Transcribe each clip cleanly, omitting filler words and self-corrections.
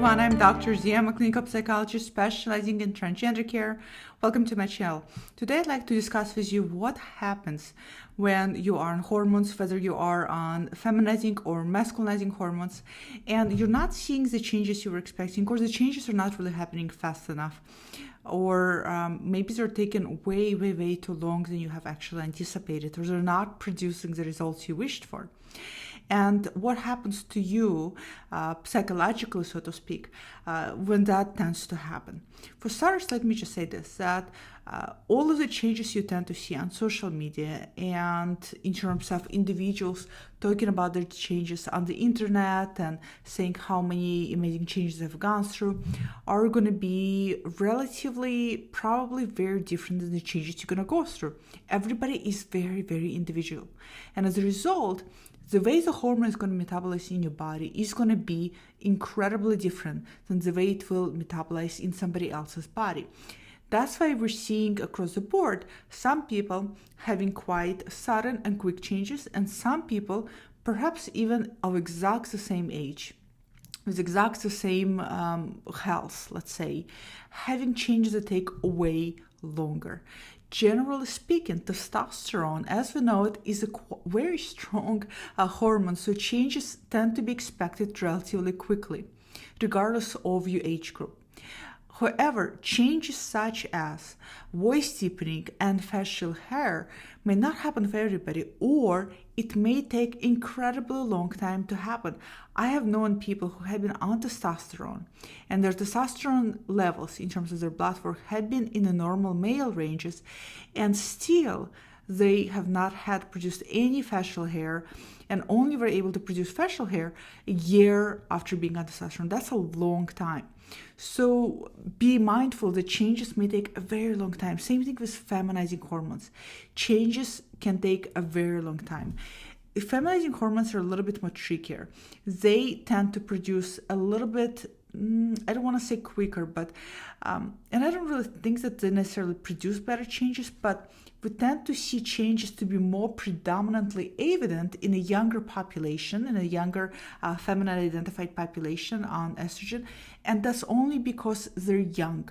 everyone, I'm Dr. Z. I'm a clinical psychologist specializing in transgender care. Welcome to my channel. Today I'd like to discuss with you what happens when you are on hormones, whether you are on feminizing or masculinizing hormones, and you're not seeing the changes you were expecting, or the changes are not really happening fast enough, or maybe they're taking way too long than you have actually anticipated, or they're not producing the results you wished for. And what happens to you psychologically, so to speak, when that tends to happen. For starters, let me just say this, that all of the changes you tend to see on social media and in terms of individuals talking about their changes on the internet and saying how many amazing changes they've gone through are going to be relatively, probably very different than the changes you're going to go through. Everybody is very individual. And as a result, the way the hormone is going to metabolize in your body is going to be incredibly different than the way it will metabolize in somebody else's body. That's why we're seeing across the board some people having quite sudden and quick changes, and some people perhaps even of exact the same age, with exact the same health, let's say, having changes that take way longer. Generally speaking, testosterone, as we know it, is a very strong hormone, so changes tend to be expected relatively quickly, regardless of your age group. However, changes such as voice deepening and facial hair may not happen for everybody, or it may take incredibly long time to happen. I have known people who have been on testosterone, and their testosterone levels in terms of their blood work had been in the normal male ranges, and still they have not had produced any facial hair and only were able to produce facial hair a year after being on testosterone. That's a long time. So be mindful that changes may take a very long time. Same thing with feminizing hormones. Changes can take a very long time. Feminizing hormones are a little bit more trickier. They tend to produce a little bit, I don't want to say quicker, but, and I don't really think that they necessarily produce better changes, but we tend to see changes to be more predominantly evident in a younger population, in a younger feminine identified population on estrogen. And that's only because they're young.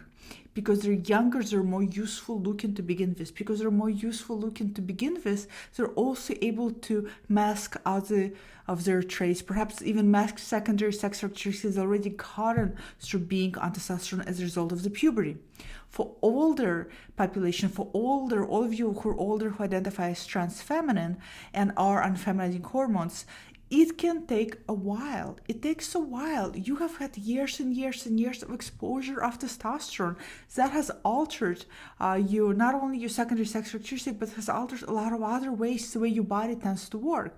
Because they're younger, they're more useful looking to begin with. Because they're more useful looking to begin with, they're also able to mask other of their traits, perhaps even mask secondary sex characteristics already gotten through being on testosterone as a result of the puberty. For older population, for older, all of you who are older who identify as trans feminine and are on feminizing hormones, it can take a while. It takes a while. You have had years and years of exposure of testosterone that has altered you, not only your secondary sex characteristic, but has altered a lot of other ways the way your body tends to work.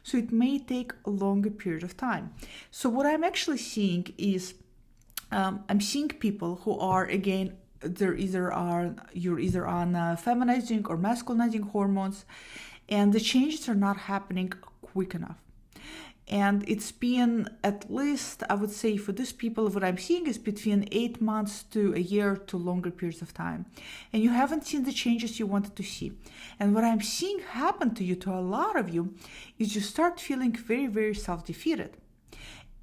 So it may take a longer period of time. So what I'm actually seeing is, I'm seeing people who are, again, you're either on feminizing or masculinizing hormones, and the changes are not happening quick enough. And it's been, at least, I would say for these people, what I'm seeing is between 8 months to a year to longer periods of time. And you haven't seen the changes you wanted to see. And what I'm seeing happen to you, to a lot of you, is you start feeling very self-defeated.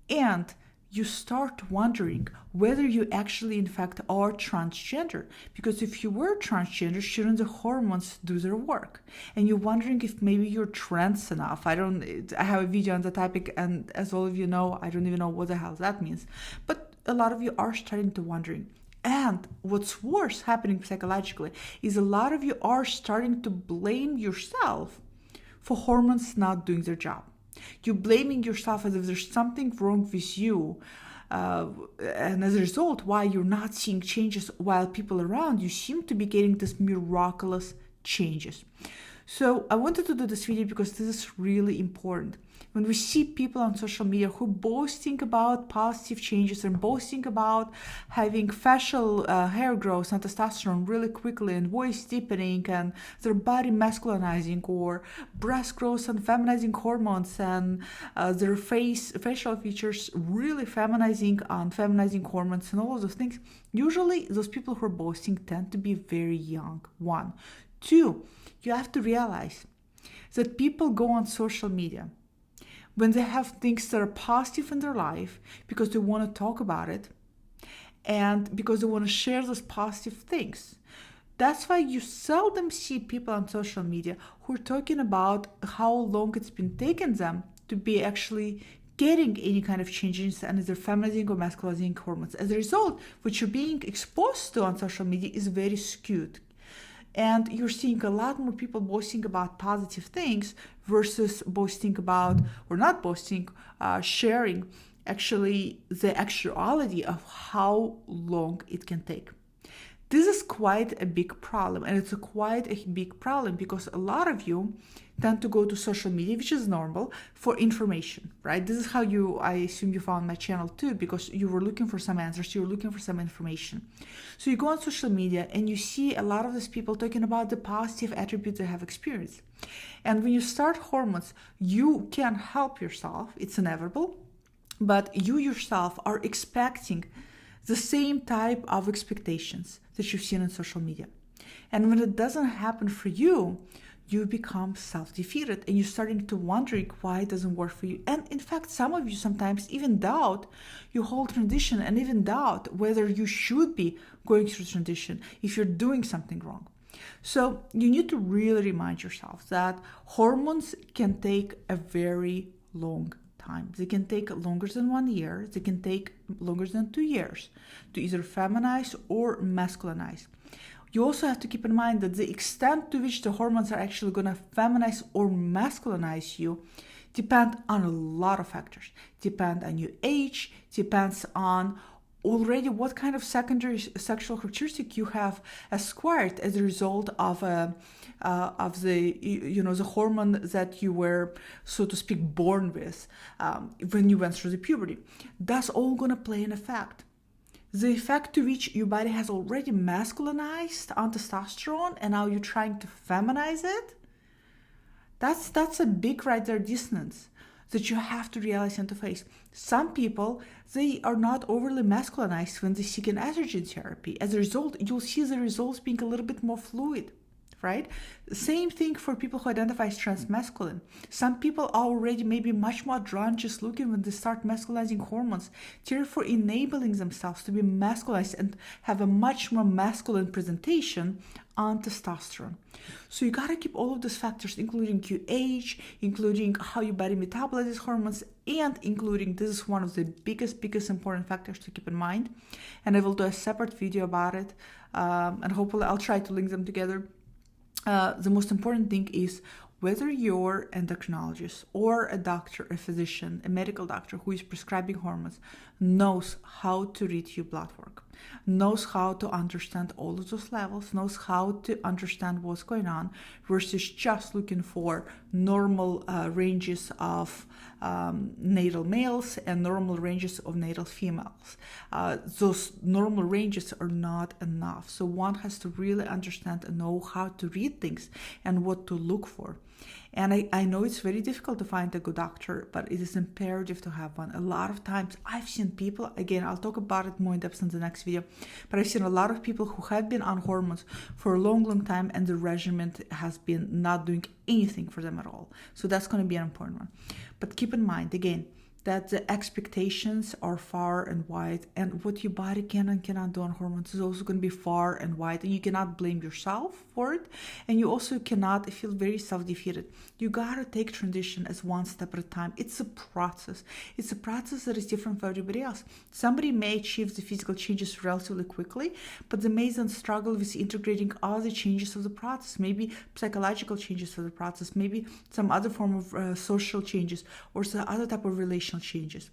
And you start wondering whether you actually, in fact, are transgender. Because if you were transgender, shouldn't the hormones do their work? And you're wondering if maybe you're trans enough. I have a video on the topic, and as all of you know, I don't even know what the hell that means. But a lot of you are starting to wondering. And what's worse happening psychologically is a lot of you are starting to blame yourself for hormones not doing their job. You're blaming yourself as if there's something wrong with you, and as a result, why you're not seeing changes while people around you seem to be getting these miraculous changes. So I wanted to do this video because this is really important. When we see people on social media who boasting about positive changes and boasting about having facial hair growth and testosterone really quickly and voice deepening and their body masculinizing, or breast growth and feminizing hormones and their facial features really feminizing on feminizing hormones and all of those things, usually those people who are boasting tend to be very young. 1. 2, you have to realize that people go on social media when they have things that are positive in their life because they want to talk about it and because they want to share those positive things. That's why you seldom see people on social media who are talking about how long it's been taking them to be actually getting any kind of changes in either feminizing or masculizing hormones. As a result, what you're being exposed to on social media is very skewed. And you're seeing a lot more people boasting about positive things versus boasting about, or not boasting, sharing actually the actuality of how long it can take. This is quite a big problem, and it's quite a big problem because a lot of you tend to go to social media, which is normal, for information, right? This is how I assume you found my channel too, because you were looking for some answers, you were looking for some information. So you go on social media and you see a lot of these people talking about the positive attributes they have experienced. And when you start hormones, you can help yourself, it's inevitable, but you yourself are expecting the same type of expectations that you've seen on social media. And when it doesn't happen for you, you become self-defeated and you're starting to wondering why it doesn't work for you. And in fact, some of you sometimes even doubt your whole transition and even doubt whether you should be going through transition if you're doing something wrong. So you need to really remind yourself that hormones can take a very long time. They can take longer than 1 year. They can take longer than 2 years to either feminize or masculinize. You also have to keep in mind that the extent to which the hormones are actually going to feminize or masculinize you depend on a lot of factors. Depend on your age, depends on already what kind of secondary sexual characteristic you have acquired as a result of the hormone that you were, so to speak, born with when you went through the puberty. That's all going to play an effect. The effect to which your body has already masculinized on testosterone and now you're trying to feminize it, that's a big right there dissonance that you have to realize and to face. Some people, they are not overly masculinized when they seek an estrogen therapy. As a result, you'll see the results being a little bit more fluid, right? Same thing for people who identify as transmasculine. Some people are already maybe much more androgynous looking when they start masculinizing hormones, therefore enabling themselves to be masculinized and have a much more masculine presentation on testosterone. So you gotta keep all of these factors, including your age, including how your body metabolizes hormones, and including, this is one of the biggest important factors to keep in mind. And I will do a separate video about it, and hopefully I'll try to link them together. The most important thing is whether you're an endocrinologist or a doctor, a physician, a medical doctor who is prescribing hormones, knows how to read your blood work, knows how to understand all of those levels, knows how to understand what's going on, versus just looking for normal ranges of natal males and normal ranges of natal females. Those normal ranges are not enough. So one has to really understand and know how to read things and what to look for. And I know it's very difficult to find a good doctor, but it is imperative to have one. A lot of times I've seen people, again, I'll talk about it more in depth in the next video, but I've seen a lot of people who have been on hormones for a long time and the regimen has been not doing anything for them at all. So that's going to be an important one. But keep in mind, again, that the expectations are far and wide, and what your body can and cannot do on hormones is also going to be far and wide, and you cannot blame yourself for it, and you also cannot feel very self-defeated. You gotta take transition as one step at a time. It's a process. It's a process that is different for everybody else. Somebody may achieve the physical changes relatively quickly, but they may then struggle with integrating other changes of the process, maybe psychological changes of the process, maybe some other form of social changes, or some other type of relational changes.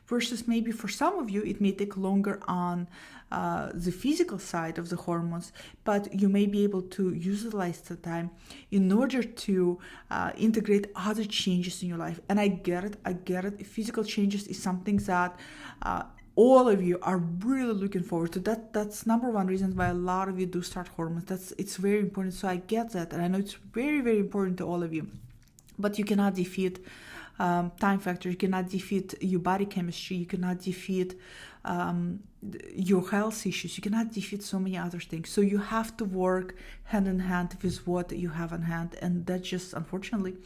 Versus maybe for some of you, it may take longer on the physical side of the hormones, but you may be able to utilize the time in order to integrate other changes in your life. And I get it. Physical changes is something that all of you are really looking forward to. That's number one reason why a lot of you do start hormones. It's very important. So I get that, and I know it's very, very important to all of you. But you cannot defeat time factor, you cannot defeat your body chemistry, you cannot defeat your health issues, you cannot defeat so many other things. So you have to work hand in hand with what you have on hand, and that just, unfortunately,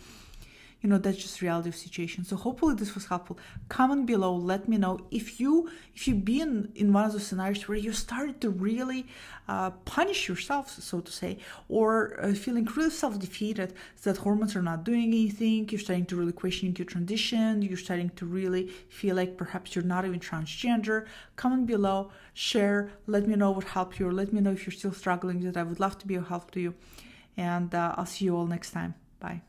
that's just reality of situation. So hopefully this was helpful. Comment below, let me know if you've been in one of those scenarios where you started to really punish yourself, so to say, or feeling really self-defeated that hormones are not doing anything. You're starting to really question your transition. You're starting to really feel like perhaps you're not even transgender. Comment below, share, let me know what helped you, or let me know if you're still struggling, that I would love to be of help to you. And I'll see you all next time. Bye.